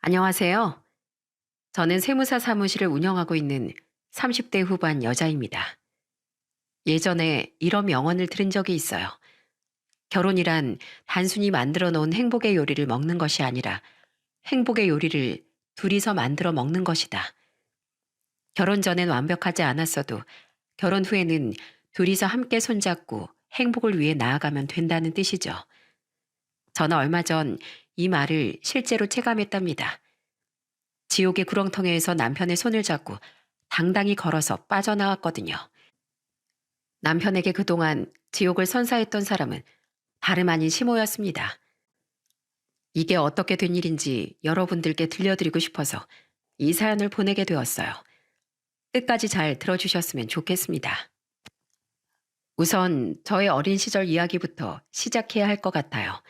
안녕하세요. 저는 세무사 사무실을 운영하고 있는 30대 후반 여자입니다. 예전에 이런 명언을 들은 적이 있어요. 결혼이란 단순히 만들어 놓은 행복의 요리를 먹는 것이 아니라 행복의 요리를 둘이서 만들어 먹는 것이다. 결혼 전엔 완벽하지 않았어도 결혼 후에는 둘이서 함께 손잡고 행복을 위해 나아가면 된다는 뜻이죠. 저는 얼마 전 이 말을 실제로 체감했답니다. 지옥의 구렁텅이에서 남편의 손을 잡고 당당히 걸어서 빠져나왔거든요. 남편에게 그동안 지옥을 선사했던 사람은 다름 아닌 시모였습니다. 이게 어떻게 된 일인지 여러분들께 들려드리고 싶어서 이 사연을 보내게 되었어요. 끝까지 잘 들어주셨으면 좋겠습니다. 우선 저의 어린 시절 이야기부터 시작해야 할 것 같아요.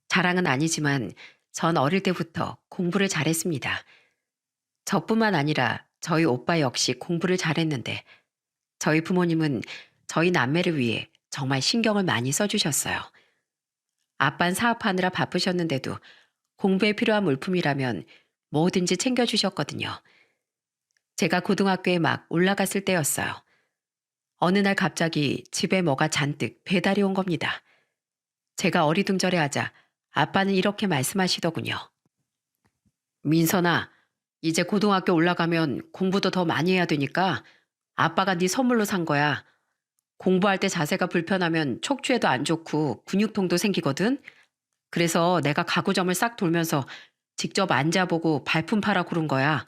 자랑은 아니지만 전 어릴 때부터 공부를 잘했습니다. 저뿐만 아니라 저희 오빠 역시 공부를 잘했는데 저희 부모님은 저희 남매를 위해 정말 신경을 많이 써주셨어요. 아빤 사업하느라 바쁘셨는데도 공부에 필요한 물품이라면 뭐든지 챙겨주셨거든요. 제가 고등학교에 막 올라갔을 때였어요. 어느 날 갑자기 집에 뭐가 잔뜩 배달이 온 겁니다. 제가 어리둥절해하자 아빠는 이렇게 말씀하시더군요. 민선아, 이제 고등학교 올라가면 공부도 더 많이 해야 되니까 아빠가 네 선물로 산 거야. 공부할 때 자세가 불편하면 척추에도 안 좋고 근육통도 생기거든. 그래서 내가 가구점을 싹 돌면서 직접 앉아보고 발품 팔아 고른 거야.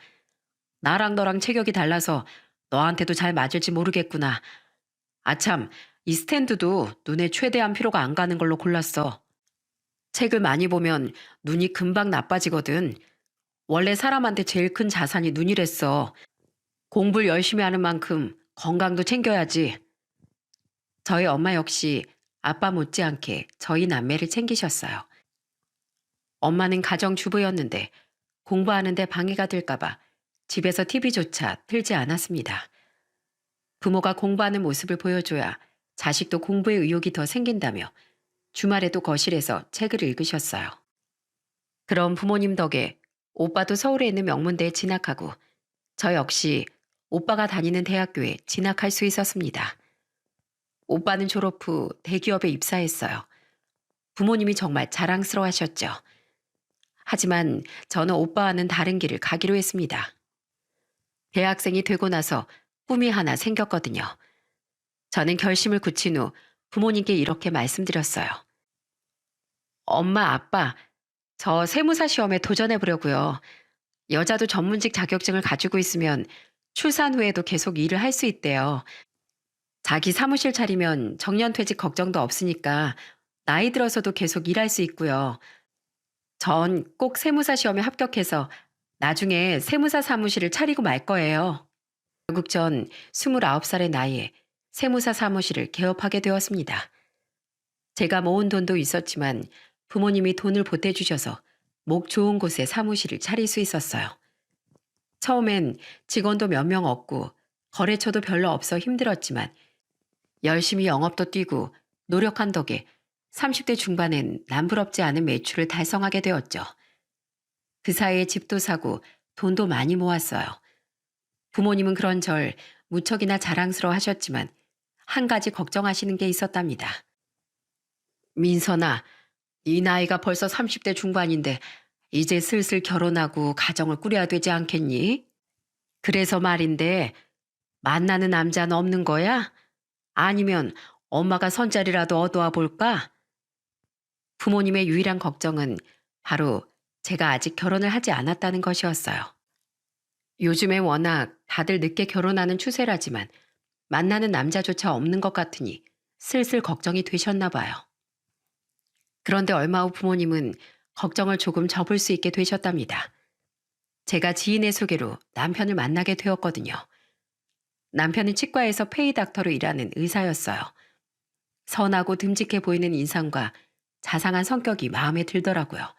나랑 너랑 체격이 달라서 너한테도 잘 맞을지 모르겠구나. 아참, 이 스탠드도 눈에 최대한 피로가 안 가는 걸로 골랐어. 책을 많이 보면 눈이 금방 나빠지거든. 원래 사람한테 제일 큰 자산이 눈이랬어. 공부를 열심히 하는 만큼 건강도 챙겨야지. 저희 엄마 역시 아빠 못지않게 저희 남매를 챙기셨어요. 엄마는 가정주부였는데 공부하는데 방해가 될까봐 집에서 TV조차 틀지 않았습니다. 부모가 공부하는 모습을 보여줘야 자식도 공부에 의욕이 더 생긴다며 주말에도 거실에서 책을 읽으셨어요. 그럼 부모님 덕에 오빠도 서울에 있는 명문대에 진학하고 저 역시 오빠가 다니는 대학교에 진학할 수 있었습니다. 오빠는 졸업 후 대기업에 입사했어요. 부모님이 정말 자랑스러워 하셨죠. 하지만 저는 오빠와는 다른 길을 가기로 했습니다. 대학생이 되고 나서 꿈이 하나 생겼거든요. 저는 결심을 굳힌 후 부모님께 이렇게 말씀드렸어요. 엄마, 아빠, 저 세무사 시험에 도전해 보려고요. 여자도 전문직 자격증을 가지고 있으면 출산 후에도 계속 일을 할 수 있대요. 자기 사무실 차리면 정년퇴직 걱정도 없으니까 나이 들어서도 계속 일할 수 있고요. 전 꼭 세무사 시험에 합격해서 나중에 세무사 사무실을 차리고 말 거예요. 결국 전 29살의 나이에 세무사 사무실을 개업하게 되었습니다. 제가 모은 돈도 있었지만 부모님이 돈을 보태주셔서 목 좋은 곳에 사무실을 차릴 수 있었어요. 처음엔 직원도 몇 명 없고 거래처도 별로 없어 힘들었지만 열심히 영업도 뛰고 노력한 덕에 30대 중반엔 남부럽지 않은 매출을 달성하게 되었죠. 그 사이에 집도 사고 돈도 많이 모았어요. 부모님은 그런 절 무척이나 자랑스러워 하셨지만 한 가지 걱정하시는 게 있었답니다. 민선아, 네 나이가 벌써 30대 중반인데 이제 슬슬 결혼하고 가정을 꾸려야 되지 않겠니? 그래서 말인데 만나는 남자는 없는 거야? 아니면 엄마가 선자리라도 얻어와 볼까? 부모님의 유일한 걱정은 바로 제가 아직 결혼을 하지 않았다는 것이었어요. 요즘에 워낙 다들 늦게 결혼하는 추세라지만 만나는 남자조차 없는 것 같으니 슬슬 걱정이 되셨나 봐요. 그런데 얼마 후 부모님은 걱정을 조금 접을 수 있게 되셨답니다. 제가 지인의 소개로 남편을 만나게 되었거든요. 남편은 치과에서 페이닥터로 일하는 의사였어요. 선하고 듬직해 보이는 인상과 자상한 성격이 마음에 들더라고요.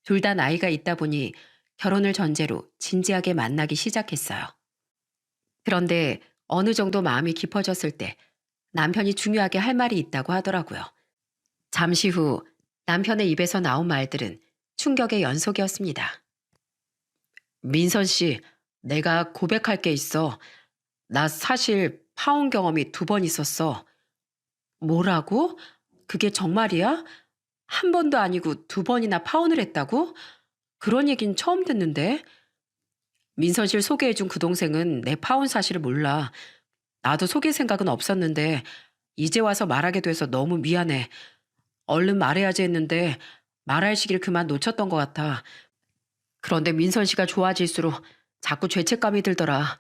둘 다 나이가 있다 보니 결혼을 전제로 진지하게 만나기 시작했어요. 그런데 어느 정도 마음이 깊어졌을 때 남편이 중요하게 할 말이 있다고 하더라고요. 잠시 후 남편의 입에서 나온 말들은 충격의 연속이었습니다. 민선 씨, 내가 고백할 게 있어. 나 사실 파혼 경험이 2번 있었어. 뭐라고? 그게 정말이야? 한 번도 아니고 2번이나 파혼을 했다고? 그런 얘긴 처음 듣는데? 민선실 소개해준 그 동생은 내 파혼 사실을 몰라. 나도 속일 생각은 없었는데 이제 와서 말하게 돼서 너무 미안해. 얼른 말해야지 했는데 말할 시기를 그만 놓쳤던 것 같아. 그런데 민선 씨가 좋아질수록 자꾸 죄책감이 들더라.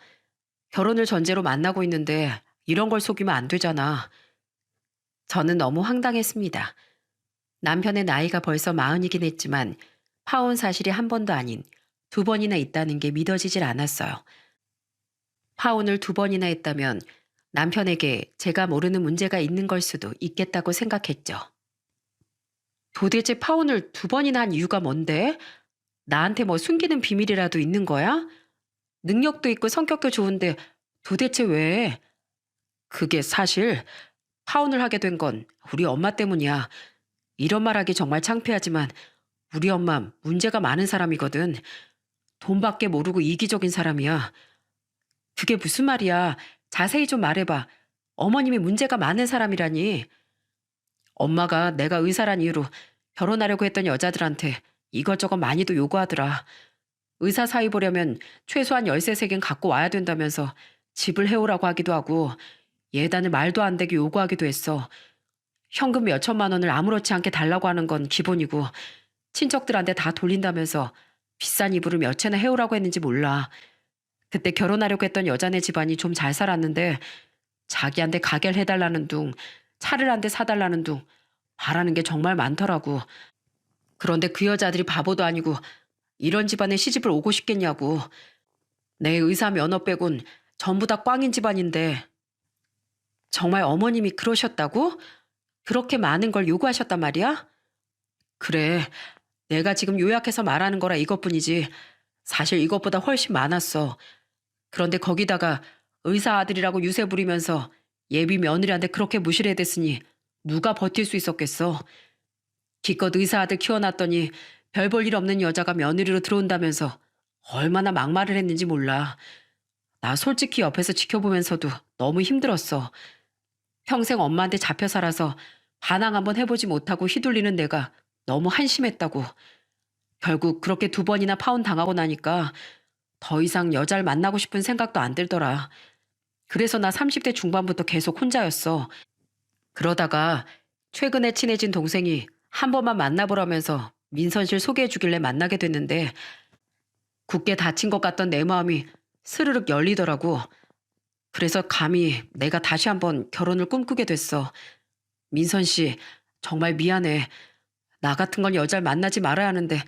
결혼을 전제로 만나고 있는데 이런 걸 속이면 안 되잖아. 저는 너무 황당했습니다. 남편의 나이가 벌써 40이긴 했지만 파혼 사실이 한 번도 아닌 2번이나 있다는 게 믿어지질 않았어요. 파혼을 2번이나 했다면 남편에게 제가 모르는 문제가 있는 걸 수도 있겠다고 생각했죠. 도대체 파혼을 2번이나 한 이유가 뭔데? 나한테 뭐 숨기는 비밀이라도 있는 거야? 능력도 있고 성격도 좋은데 도대체 왜? 그게 사실 파혼을 하게 된 건 우리 엄마 때문이야. 이런 말 하기 정말 창피하지만 우리 엄마 문제가 많은 사람이거든. 돈밖에 모르고 이기적인 사람이야. 그게 무슨 말이야? 자세히 좀 말해봐. 어머님이 문제가 많은 사람이라니. 엄마가 내가 의사란 이유로 결혼하려고 했던 여자들한테 이것저것 많이도 요구하더라. 의사 사위 보려면 최소한 열쇠 3개는 갖고 와야 된다면서 집을 해오라고 하기도 하고 예단을 말도 안 되게 요구하기도 했어. 현금 몇 천만 원을 아무렇지 않게 달라고 하는 건 기본이고 친척들한테 다 돌린다면서 비싼 이불을 몇 채나 해오라고 했는지 몰라. 그때 결혼하려고 했던 여자네 집안이 좀 잘 살았는데 자기한테 가게를 해달라는 둥, 차를 한 대 사달라는 둥 바라는 게 정말 많더라고. 그런데 그 여자들이 바보도 아니고 이런 집안에 시집을 오고 싶겠냐고. 내 의사 면허 빼곤 전부 다 꽝인 집안인데 정말 어머님이 그러셨다고? 그렇게 많은 걸 요구하셨단 말이야? 그래, 내가 지금 요약해서 말하는 거라 이것뿐이지 사실 이것보다 훨씬 많았어. 그런데 거기다가 의사 아들이라고 유세 부리면서 예비 며느리한테 그렇게 무시해댔으니 누가 버틸 수 있었겠어. 기껏 의사 아들 키워놨더니 별 볼 일 없는 여자가 며느리로 들어온다면서 얼마나 막말을 했는지 몰라. 나 솔직히 옆에서 지켜보면서도 너무 힘들었어. 평생 엄마한테 잡혀 살아서 반항 한번 해보지 못하고 휘둘리는 내가 너무 한심했다고. 결국 그렇게 2번이나 파혼 당하고 나니까 더 이상 여자를 만나고 싶은 생각도 안 들더라. 그래서 나 30대 중반부터 계속 혼자였어. 그러다가 최근에 친해진 동생이 한 번만 만나보라면서 민선실 소개해주길래 만나게 됐는데 굳게 닫힌 것 같던 내 마음이 스르륵 열리더라고. 그래서 감히 내가 다시 한번 결혼을 꿈꾸게 됐어. 민선 씨, 정말 미안해. 나 같은 건 여자를 만나지 말아야 하는데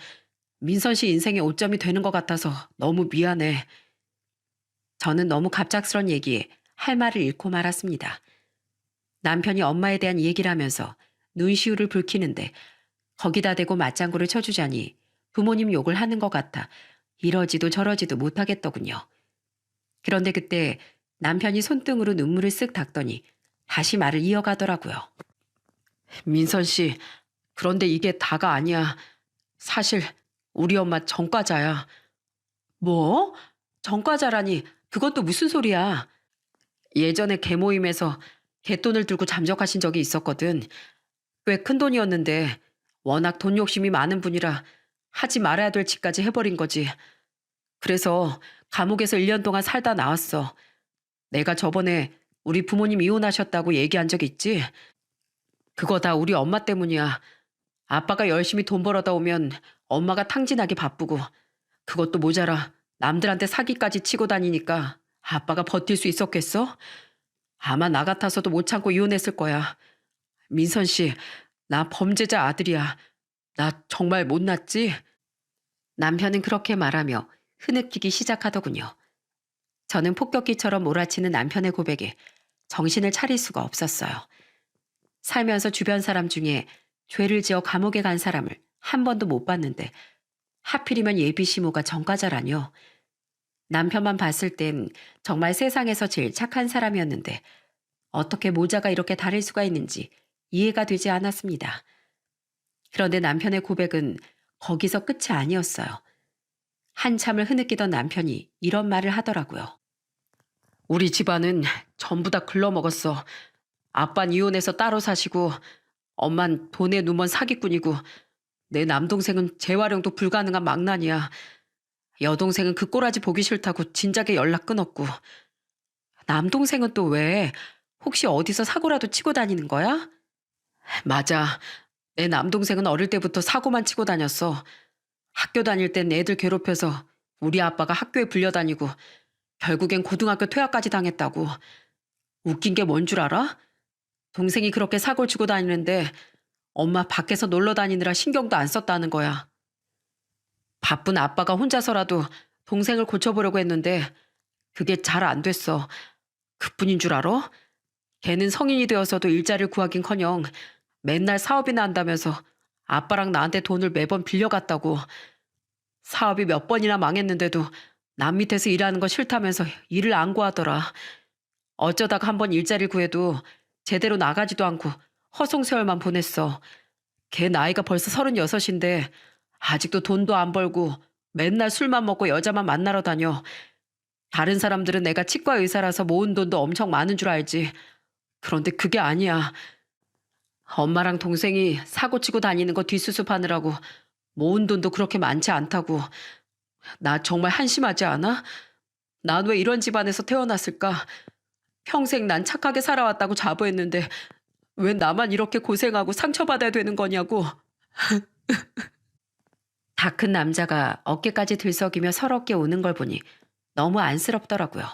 민선 씨 인생의 오점이 되는 것 같아서 너무 미안해. 저는 너무 갑작스런 얘기에 할 말을 잃고 말았습니다. 남편이 엄마에 대한 얘기를 하면서 눈시울을 붉히는데 거기다 대고 맞장구를 쳐주자니 부모님 욕을 하는 것 같아 이러지도 저러지도 못하겠더군요. 그런데 그때 남편이 손등으로 눈물을 쓱 닦더니 다시 말을 이어가더라고요. 민선 씨, 그런데 이게 다가 아니야. 사실 우리 엄마 전과자야. 뭐? 전과자라니 그것도 무슨 소리야. 예전에 개모임에서 갯돈을 들고 잠적하신 적이 있었거든. 꽤 큰 돈이었는데 워낙 돈 욕심이 많은 분이라 하지 말아야 될 짓까지 해버린 거지. 그래서 감옥에서 1년 동안 살다 나왔어. 내가 저번에 우리 부모님 이혼하셨다고 얘기한 적 있지? 그거 다 우리 엄마 때문이야. 아빠가 열심히 돈 벌어다 오면 엄마가 탕진하기 바쁘고 그것도 모자라 남들한테 사기까지 치고 다니니까 아빠가 버틸 수 있었겠어? 아마 나 같아서도 못 참고 이혼했을 거야. 민선 씨, 나 범죄자 아들이야. 나 정말 못났지? 남편은 그렇게 말하며 흐느끼기 시작하더군요. 저는 폭격기처럼 몰아치는 남편의 고백에 정신을 차릴 수가 없었어요. 살면서 주변 사람 중에 죄를 지어 감옥에 간 사람을 한 번도 못 봤는데 하필이면 예비 시모가 전과자라뇨. 남편만 봤을 땐 정말 세상에서 제일 착한 사람이었는데 어떻게 모자가 이렇게 다를 수가 있는지 이해가 되지 않았습니다. 그런데 남편의 고백은 거기서 끝이 아니었어요. 한참을 흐느끼던 남편이 이런 말을 하더라고요. 우리 집안은 전부 다 글러먹었어. 아빤 이혼해서 따로 사시고 엄만 돈에 누먼 사기꾼이고 내 남동생은 재활용도 불가능한 망난이야. 여동생은 그 꼬라지 보기 싫다고 진작에 연락 끊었고 남동생은 또 왜? 혹시 어디서 사고라도 치고 다니는 거야? 맞아. 내 남동생은 어릴 때부터 사고만 치고 다녔어. 학교 다닐 땐 애들 괴롭혀서 우리 아빠가 학교에 불려다니고 결국엔 고등학교 퇴학까지 당했다고. 웃긴 게 뭔 줄 알아? 동생이 그렇게 사고를 치고 다니는데 엄마 밖에서 놀러 다니느라 신경도 안 썼다는 거야. 바쁜 아빠가 혼자서라도 동생을 고쳐보려고 했는데 그게 잘 안 됐어. 그뿐인 줄 알아? 걔는 성인이 되어서도 일자리를 구하긴커녕 맨날 사업이나 한다면서 아빠랑 나한테 돈을 매번 빌려갔다고. 사업이 몇 번이나 망했는데도 남 밑에서 일하는 거 싫다면서 일을 안 구하더라. 어쩌다가 한번 일자리를 구해도 제대로 나가지도 않고 허송세월만 보냈어. 걔 나이가 벌써 36인데 아직도 돈도 안 벌고 맨날 술만 먹고 여자만 만나러 다녀. 다른 사람들은 내가 치과 의사라서 모은 돈도 엄청 많은 줄 알지. 그런데 그게 아니야. 엄마랑 동생이 사고치고 다니는 거 뒷수습하느라고 모은 돈도 그렇게 많지 않다고. 나 정말 한심하지 않아? 난 왜 이런 집안에서 태어났을까? 평생 난 착하게 살아왔다고 자부했는데 왜 나만 이렇게 고생하고 상처받아야 되는 거냐고. 다 큰 남자가 어깨까지 들썩이며 서럽게 우는 걸 보니 너무 안쓰럽더라고요.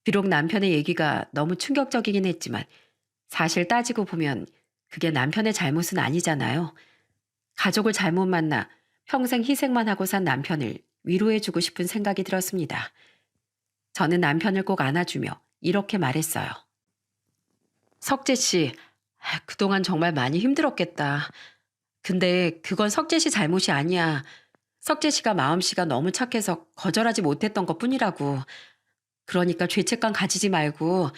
비록 남편의 얘기가 너무 충격적이긴 했지만 사실 따지고 보면 그게 남편의 잘못은 아니잖아요. 가족을 잘못 만나 평생 희생만 하고 산 남편을 위로해주고 싶은 생각이 들었습니다. 저는 남편을 꼭 안아주며 이렇게 말했어요. 석재 씨, 그동안 정말 많이 힘들었겠다. 근데 그건 석재 씨 잘못이 아니야. 석재 씨가 마음씨가 너무 착해서 거절하지 못했던 것뿐이라고. 그러니까 죄책감 가지지 말고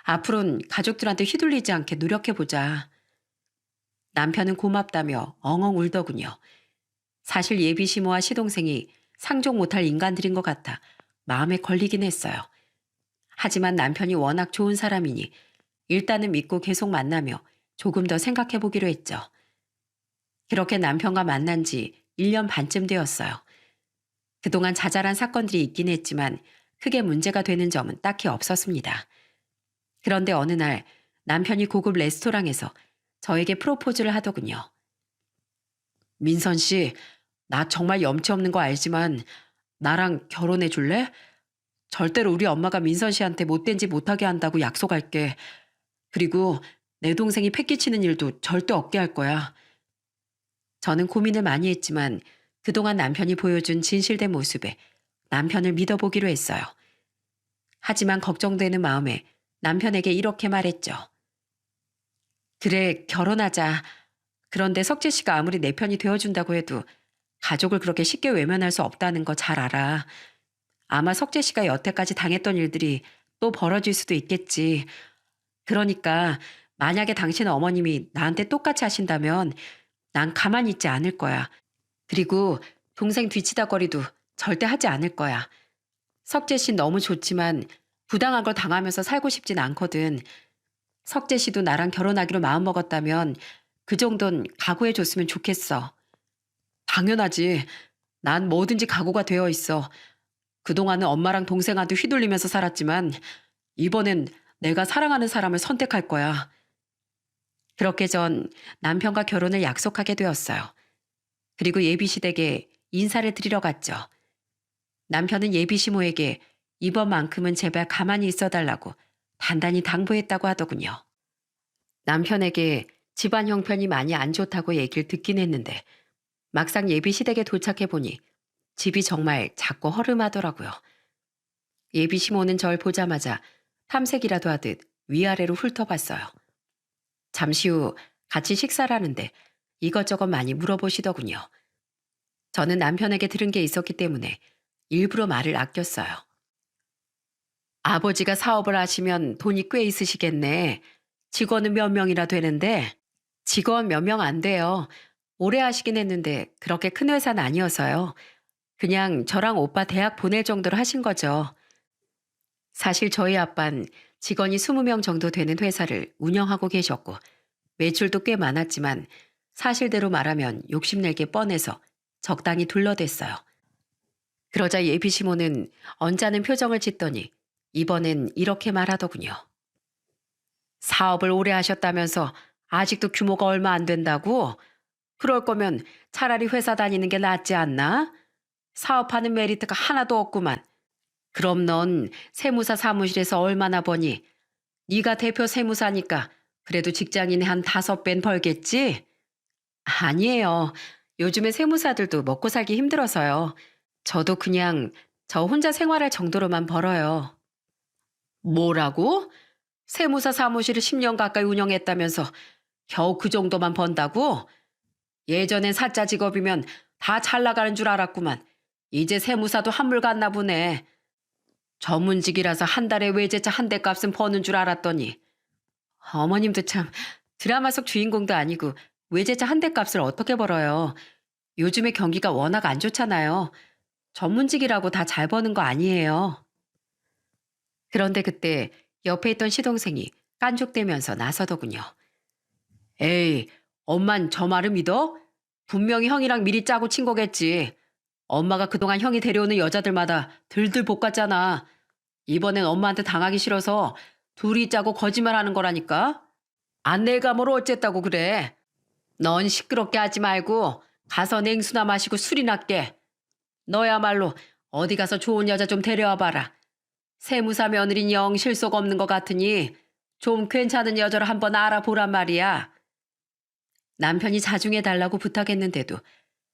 앞으로는 가족들한테 휘둘리지 않게 노력해보자. 남편은 고맙다며 엉엉 울더군요. 사실 예비 시모와 시동생이 상종 못할 인간들인 것 같아 마음에 걸리긴 했어요. 하지만 남편이 워낙 좋은 사람이니 일단은 믿고 계속 만나며 조금 더 생각해보기로 했죠. 그렇게 남편과 만난 지 1년 반쯤 되었어요. 그동안 자잘한 사건들이 있긴 했지만 크게 문제가 되는 점은 딱히 없었습니다. 그런데 어느 날 남편이 고급 레스토랑에서 저에게 프로포즈를 하더군요. 민선 씨, 나 정말 염치 없는 거 알지만 나랑 결혼해 줄래? 절대로 우리 엄마가 민선 씨한테 못된 짓 못하게 한다고 약속할게. 그리고 내 동생이 패기치는 일도 절대 없게 할 거야. 저는 고민을 많이 했지만 그동안 남편이 보여준 진실된 모습에 남편을 믿어보기로 했어요. 하지만 걱정되는 마음에 남편에게 이렇게 말했죠. 그래, 결혼하자. 그런데 석재 씨가 아무리 내 편이 되어준다고 해도 가족을 그렇게 쉽게 외면할 수 없다는 거 잘 알아. 아마 석재 씨가 여태까지 당했던 일들이 또 벌어질 수도 있겠지. 그러니까 만약에 당신 어머님이 나한테 똑같이 하신다면 난 가만히 있지 않을 거야. 그리고 동생 뒤치다거리도 절대 하지 않을 거야. 석재 씨 너무 좋지만 부당한 걸 당하면서 살고 싶진 않거든. 석재 씨도 나랑 결혼하기로 마음먹었다면 그 정도는 각오해 줬으면 좋겠어. 당연하지. 난 뭐든지 각오가 되어 있어. 그동안은 엄마랑 동생한테 휘둘리면서 살았지만 이번엔 내가 사랑하는 사람을 선택할 거야. 그렇게 전 남편과 결혼을 약속하게 되었어요. 그리고 예비시댁에 인사를 드리러 갔죠. 남편은 예비시모에게 이번만큼은 제발 가만히 있어달라고 단단히 당부했다고 하더군요. 남편에게 집안 형편이 많이 안 좋다고 얘기를 듣긴 했는데 막상 예비시댁에 도착해보니 집이 정말 작고 허름하더라고요. 예비시모는 절 보자마자 탐색이라도 하듯 위아래로 훑어봤어요. 잠시 후 같이 식사를 하는데 이것저것 많이 물어보시더군요. 저는 남편에게 들은 게 있었기 때문에 일부러 말을 아꼈어요. 아버지가 사업을 하시면 돈이 꽤 있으시겠네. 직원은 몇 명이나 되는데 직원 몇 명 안 돼요. 오래 하시긴 했는데 그렇게 큰 회사는 아니어서요. 그냥 저랑 오빠 대학 보낼 정도로 하신 거죠. 사실 저희 아빤 직원이 20명 정도 되는 회사를 운영하고 계셨고 매출도 꽤 많았지만 사실대로 말하면 욕심낼 게 뻔해서 적당히 둘러댔어요. 그러자 예비 시모는 언짢은 표정을 짓더니 이번엔 이렇게 말하더군요. 사업을 오래 하셨다면서 아직도 규모가 얼마 안 된다고? 그럴 거면 차라리 회사 다니는 게 낫지 않나? 사업하는 메리트가 하나도 없구만. 그럼 넌 세무사 사무실에서 얼마나 버니? 네가 대표 세무사니까 그래도 직장인의 한 5배는 벌겠지? 아니에요. 요즘에 세무사들도 먹고 살기 힘들어서요. 저도 그냥 저 혼자 생활할 정도로만 벌어요. 뭐라고? 세무사 사무실을 10년 가까이 운영했다면서 겨우 그 정도만 번다고? 예전엔 사짜 직업이면 다 잘 나가는 줄 알았구만. 이제 세무사도 한물 갔나 보네. 전문직이라서 한 달에 외제차 한 대 값은 버는 줄 알았더니. 어머님도 참 드라마 속 주인공도 아니고 외제차 한 대 값을 어떻게 벌어요. 요즘에 경기가 워낙 안 좋잖아요. 전문직이라고 다 잘 버는 거 아니에요. 그런데 그때 옆에 있던 시동생이 깐족대면서 나서더군요. 에이, 엄만 저 말을 믿어? 분명히 형이랑 미리 짜고 친 거겠지. 엄마가 그동안 형이 데려오는 여자들마다 들들 볶았잖아. 이번엔 엄마한테 당하기 싫어서 둘이 짜고 거짓말하는 거라니까. 안내감으로 어쨌다고 그래. 넌 시끄럽게 하지 말고 가서 냉수나 마시고 술이나 깨. 너야말로 어디 가서 좋은 여자 좀 데려와 봐라. 세무사 며느린 영 실속 없는 것 같으니 좀 괜찮은 여자를 한번 알아보란 말이야. 남편이 자중해 달라고 부탁했는데도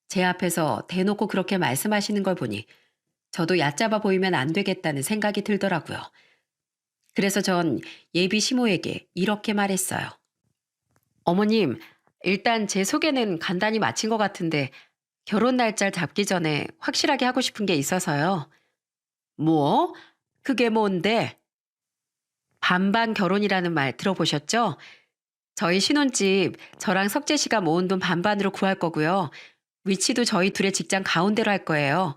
제 앞에서 대놓고 그렇게 말씀하시는 걸 보니 저도 얕잡아 보이면 안 되겠다는 생각이 들더라고요. 그래서 전 예비 시모에게 이렇게 말했어요. 어머님, 일단 제 소개는 간단히 마친 것 같은데 결혼 날짜를 잡기 전에 확실하게 하고 싶은 게 있어서요. 뭐? 그게 뭔데? 반반 결혼이라는 말 들어보셨죠? 저희 신혼집 저랑 석재 씨가 모은 돈 반반으로 구할 거고요. 위치도 저희 둘의 직장 가운데로 할 거예요.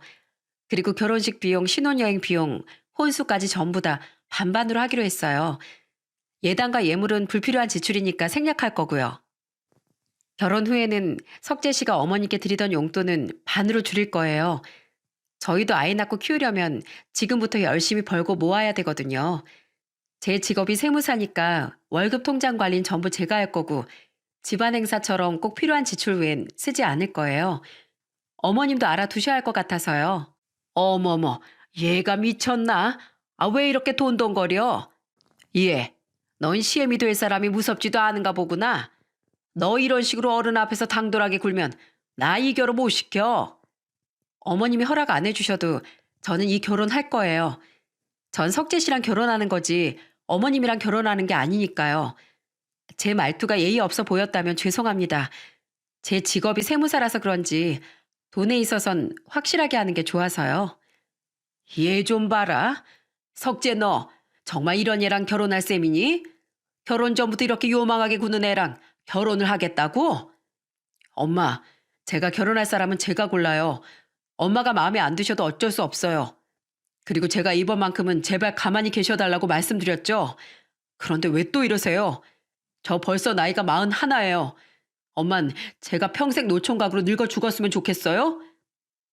그리고 결혼식 비용, 신혼여행 비용, 혼수까지 전부 다 반반으로 하기로 했어요. 예단과 예물은 불필요한 지출이니까 생략할 거고요. 결혼 후에는 석재 씨가 어머니께 드리던 용돈은 반으로 줄일 거예요. 저희도 아이 낳고 키우려면 지금부터 열심히 벌고 모아야 되거든요. 제 직업이 세무사니까 월급 통장 관리는 전부 제가 할 거고 집안 행사처럼 꼭 필요한 지출 외엔 쓰지 않을 거예요. 어머님도 알아두셔야 할 것 같아서요. 어머머, 얘가 미쳤나? 아, 왜 이렇게 돈돈거려? 얘, 넌 시애미 될 사람이 무섭지도 않은가 보구나. 너 이런 식으로 어른 앞에서 당돌하게 굴면 나 이 결혼 못 시켜. 어머님이 허락 안 해주셔도 저는 이 결혼 할 거예요. 전 석재 씨랑 결혼하는 거지 어머님이랑 결혼하는 게 아니니까요. 제 말투가 예의 없어 보였다면 죄송합니다. 제 직업이 세무사라서 그런지 돈에 있어선 확실하게 하는 게 좋아서요. 얘 좀 봐라. 석재 너 정말 이런 애랑 결혼할 셈이니? 결혼 전부터 이렇게 요망하게 구는 애랑 결혼을 하겠다고? 엄마, 제가 결혼할 사람은 제가 골라요. 엄마가 마음에 안 드셔도 어쩔 수 없어요. 그리고 제가 이번만큼은 제발 가만히 계셔달라고 말씀드렸죠. 그런데 왜 또 이러세요? 저 벌써 나이가 41예요. 엄만 제가 평생 노총각으로 늙어 죽었으면 좋겠어요?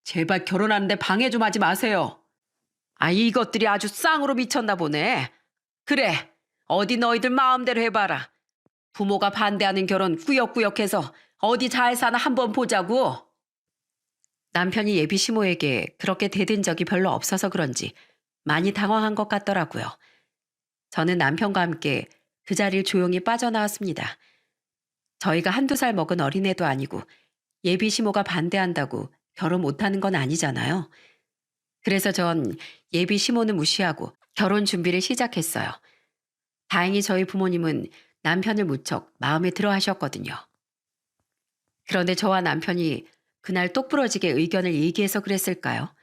제발 결혼하는데 방해 좀 하지 마세요. 아, 이것들이 아주 쌍으로 미쳤나 보네. 그래, 어디 너희들 마음대로 해봐라. 부모가 반대하는 결혼 꾸역꾸역해서 어디 잘 사나 한번 보자고. 남편이 예비 시모에게 그렇게 대든 적이 별로 없어서 그런지 많이 당황한 것 같더라고요. 저는 남편과 함께 그 자리를 조용히 빠져나왔습니다. 저희가 한두 살 먹은 어린애도 아니고 예비 시모가 반대한다고 결혼 못하는 건 아니잖아요. 그래서 전 예비 시모는 무시하고 결혼 준비를 시작했어요. 다행히 저희 부모님은 남편을 무척 마음에 들어 하셨거든요. 그런데 저와 남편이 그날 똑부러지게 의견을 얘기해서 그랬을까요?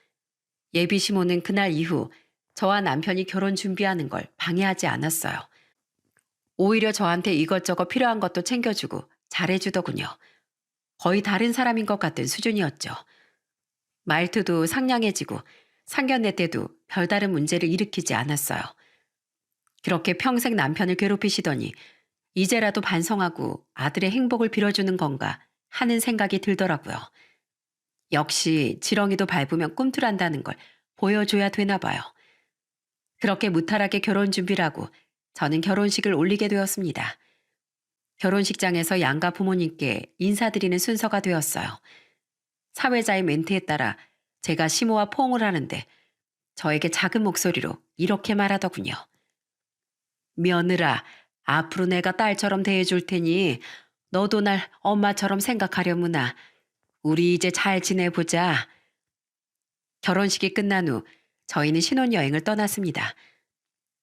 예비 시모는 그날 이후 저와 남편이 결혼 준비하는 걸 방해하지 않았어요. 오히려 저한테 이것저것 필요한 것도 챙겨주고 잘해주더군요. 거의 다른 사람인 것 같은 수준이었죠. 말투도 상냥해지고 상견례 때도 별다른 문제를 일으키지 않았어요. 그렇게 평생 남편을 괴롭히시더니 이제라도 반성하고 아들의 행복을 빌어주는 건가 하는 생각이 들더라고요. 역시 지렁이도 밟으면 꿈틀한다는 걸 보여줘야 되나 봐요. 그렇게 무탈하게 결혼 준비를 하고 저는 결혼식을 올리게 되었습니다. 결혼식장에서 양가 부모님께 인사드리는 순서가 되었어요. 사회자의 멘트에 따라 제가 시모와 포옹을 하는데 저에게 작은 목소리로 이렇게 말하더군요. 며느라, 앞으로 내가 딸처럼 대해줄 테니 너도 날 엄마처럼 생각하려무나. 우리 이제 잘 지내보자. 결혼식이 끝난 후 저희는 신혼여행을 떠났습니다.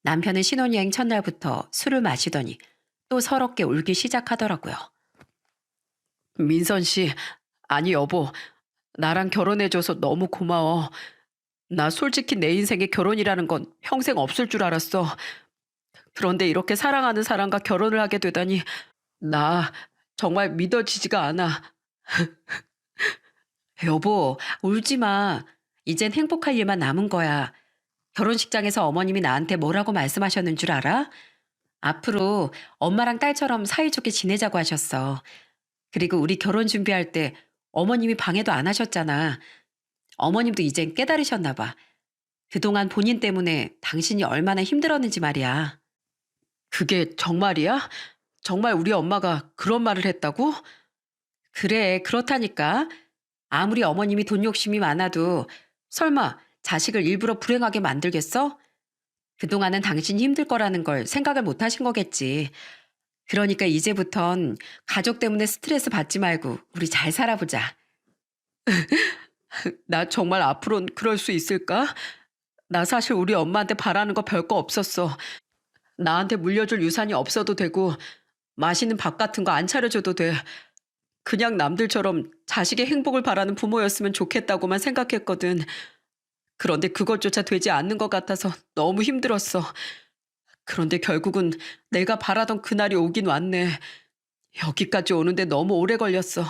남편은 신혼여행 첫날부터 술을 마시더니 또 서럽게 울기 시작하더라고요. 민선 씨, 아니 여보, 나랑 결혼해줘서 너무 고마워. 나 솔직히 내 인생에 결혼이라는 건 평생 없을 줄 알았어. 그런데 이렇게 사랑하는 사람과 결혼을 하게 되다니 나 정말 믿어지지가 않아. 여보, 울지 마. 이젠 행복할 일만 남은 거야. 결혼식장에서 어머님이 나한테 뭐라고 말씀하셨는 줄 알아? 앞으로 엄마랑 딸처럼 사이좋게 지내자고 하셨어. 그리고 우리 결혼 준비할 때 어머님이 방해도 안 하셨잖아. 어머님도 이젠 깨달으셨나 봐. 그동안 본인 때문에 당신이 얼마나 힘들었는지 말이야. 그게 정말이야? 정말 우리 엄마가 그런 말을 했다고? 그래, 그렇다니까. 아무리 어머님이 돈 욕심이 많아도 설마 자식을 일부러 불행하게 만들겠어? 그동안은 당신이 힘들 거라는 걸 생각을 못 하신 거겠지. 그러니까 이제부턴 가족 때문에 스트레스 받지 말고 우리 잘 살아보자. 나 정말 앞으로는 그럴 수 있을까? 나 사실 우리 엄마한테 바라는 거 별거 없었어. 나한테 물려줄 유산이 없어도 되고 맛있는 밥 같은 거 안 차려줘도 돼. 그냥 남들처럼 자식의 행복을 바라는 부모였으면 좋겠다고만 생각했거든. 그런데 그것조차 되지 않는 것 같아서 너무 힘들었어. 그런데 결국은 내가 바라던 그날이 오긴 왔네. 여기까지 오는데 너무 오래 걸렸어.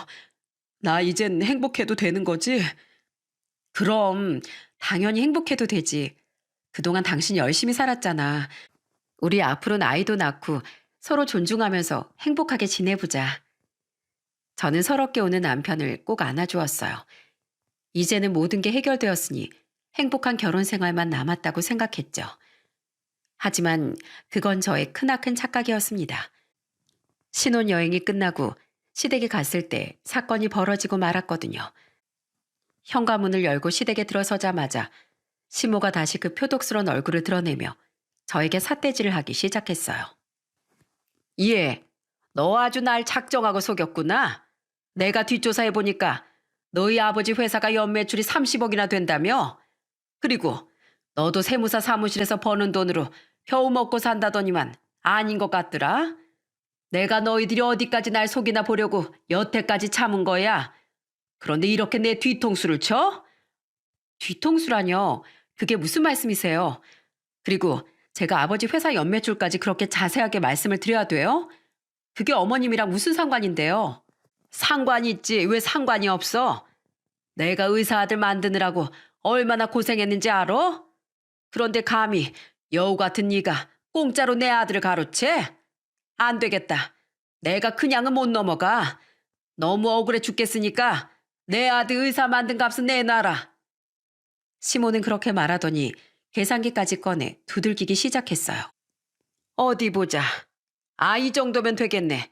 나 이젠 행복해도 되는 거지? 그럼 당연히 행복해도 되지. 그동안 당신 열심히 살았잖아. 우리 앞으로는 아이도 낳고 서로 존중하면서 행복하게 지내보자. 저는 서럽게 우는 남편을 꼭 안아주었어요. 이제는 모든 게 해결되었으니 행복한 결혼 생활만 남았다고 생각했죠. 하지만 그건 저의 크나큰 착각이었습니다. 신혼여행이 끝나고 시댁에 갔을 때 사건이 벌어지고 말았거든요. 현관문을 열고 시댁에 들어서자마자 시모가 다시 그 표독스러운 얼굴을 드러내며 저에게 삿대질을 하기 시작했어요. 예, 너 아주 날 작정하고 속였구나. 내가 뒷조사해보니까 너희 아버지 회사가 연매출이 30억이나 된다며? 그리고 너도 세무사 사무실에서 버는 돈으로 겨우 먹고 산다더니만 아닌 것 같더라. 내가 너희들이 어디까지 날 속이나 보려고 여태까지 참은 거야. 그런데 이렇게 내 뒤통수를 쳐? 뒤통수라뇨? 그게 무슨 말씀이세요? 그리고 제가 아버지 회사 연매출까지 그렇게 자세하게 말씀을 드려야 돼요? 그게 어머님이랑 무슨 상관인데요? 상관이 있지 왜 상관이 없어? 내가 의사 아들 만드느라고 얼마나 고생했는지 알아? 그런데 감히 여우 같은 네가 공짜로 내 아들을 가로채? 안 되겠다. 내가 그냥은 못 넘어가. 너무 억울해 죽겠으니까 내 아들 의사 만든 값은 내놔라. 시모는 그렇게 말하더니 계산기까지 꺼내 두들기기 시작했어요. 어디 보자. 아, 이 정도면 되겠네.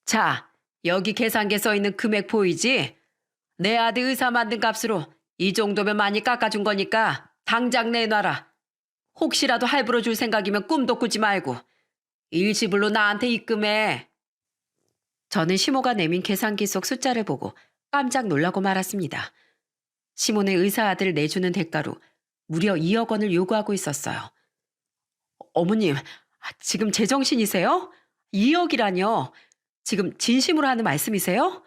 자, 여기 계산기에 써 있는 금액 보이지? 내 아들 의사 만든 값으로 이 정도면 많이 깎아준 거니까 당장 내놔라. 혹시라도 할부로 줄 생각이면 꿈도 꾸지 말고 일시불로 나한테 입금해. 저는 시모가 내민 계산기 속 숫자를 보고 깜짝 놀라고 말았습니다. 시모는 의사 아들을 내주는 대가로 무려 2억 원을 요구하고 있었어요. 어머님, 지금 제정신이세요? 2억이라뇨? 지금 진심으로 하는 말씀이세요?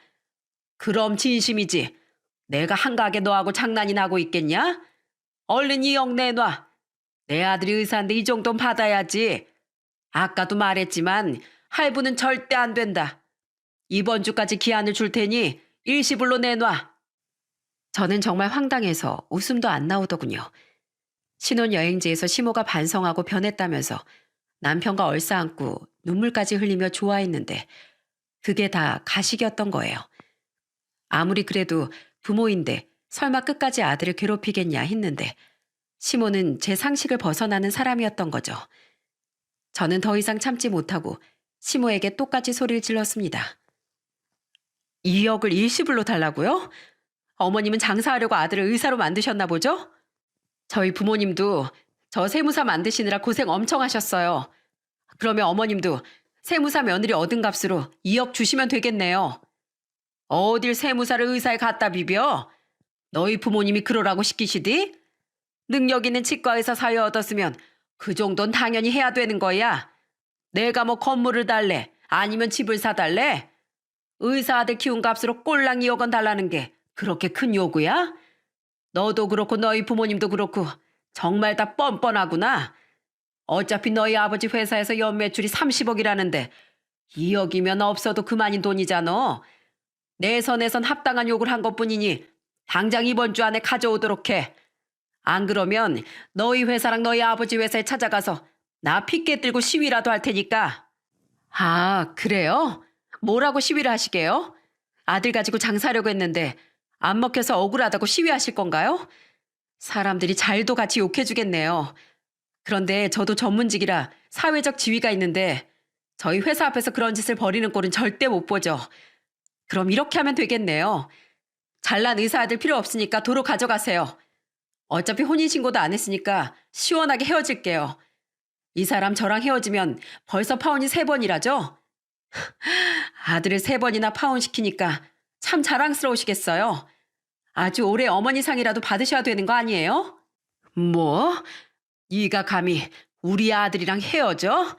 그럼 진심이지. 내가 한가하게 너하고 장난이 나고 있겠냐? 얼른 2억 내놔. 내 아들이 의사인데 이 정도는 받아야지. 아까도 말했지만 할부는 절대 안 된다. 이번 주까지 기한을 줄 테니 일시불로 내놔. 저는 정말 황당해서 웃음도 안 나오더군요. 신혼여행지에서 시모가 반성하고 변했다면서 남편과 얼싸안고 눈물까지 흘리며 좋아했는데 그게 다 가식이었던 거예요. 아무리 그래도 부모인데 설마 끝까지 아들을 괴롭히겠냐 했는데 시모는 제 상식을 벗어나는 사람이었던 거죠. 저는 더 이상 참지 못하고 시모에게 똑같이 소리를 질렀습니다. 2억을 일시불로 달라고요? 어머님은 장사하려고 아들을 의사로 만드셨나 보죠? 저희 부모님도 저 세무사 만드시느라 고생 엄청 하셨어요. 그러면 어머님도 세무사 며느리 얻은 값으로 2억 주시면 되겠네요. 어딜 세무사를 의사에 갖다 비벼? 너희 부모님이 그러라고 시키시디? 능력 있는 치과의사 사회 얻었으면 그 정도는 당연히 해야 되는 거야. 내가 뭐 건물을 달래? 아니면 집을 사달래? 의사 아들 키운 값으로 꼴랑 2억 원 달라는 게 그렇게 큰 요구야? 너도 그렇고 너희 부모님도 그렇고 정말 다 뻔뻔하구나. 어차피 너희 아버지 회사에서 연매출이 30억이라는데 2억이면 없어도 그만인 돈이잖아. 내 선에선 합당한 욕을 한 것뿐이니 당장 이번 주 안에 가져오도록 해. 안 그러면 너희 회사랑 너희 아버지 회사에 찾아가서 나 핏개 들고 시위라도 할 테니까. 아, 그래요? 뭐라고 시위를 하시게요? 아들 가지고 장사하려고 했는데 안 먹혀서 억울하다고 시위하실 건가요? 사람들이 잘도 같이 욕해주겠네요. 그런데 저도 전문직이라 사회적 지위가 있는데 저희 회사 앞에서 그런 짓을 벌이는 꼴은 절대 못 보죠. 그럼 이렇게 하면 되겠네요. 잘난 의사 아들 필요 없으니까 도로 가져가세요. 어차피 혼인신고도 안 했으니까 시원하게 헤어질게요. 이 사람 저랑 헤어지면 벌써 파혼이 3번이라죠? 아들을 3번이나 파혼시키니까 참 자랑스러우시겠어요. 아주 오래 어머니 상이라도 받으셔야 되는 거 아니에요? 뭐? 네가 감히 우리 아들이랑 헤어져?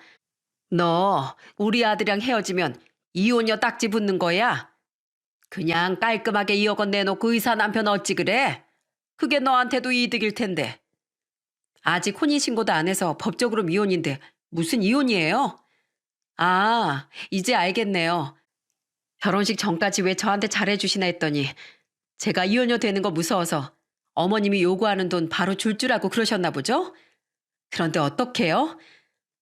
너 우리 아들이랑 헤어지면 이혼녀 딱지 붙는 거야? 그냥 깔끔하게 2억 원 내놓고 의사 남편 어찌 그래? 그게 너한테도 이득일 텐데. 아직 혼인신고도 안 해서 법적으로 미혼인데 무슨 이혼이에요? 아, 이제 알겠네요. 결혼식 전까지 왜 저한테 잘해주시나 했더니 제가 이혼녀 되는 거 무서워서 어머님이 요구하는 돈 바로 줄 알고 그러셨나 보죠? 그런데 어떡해요?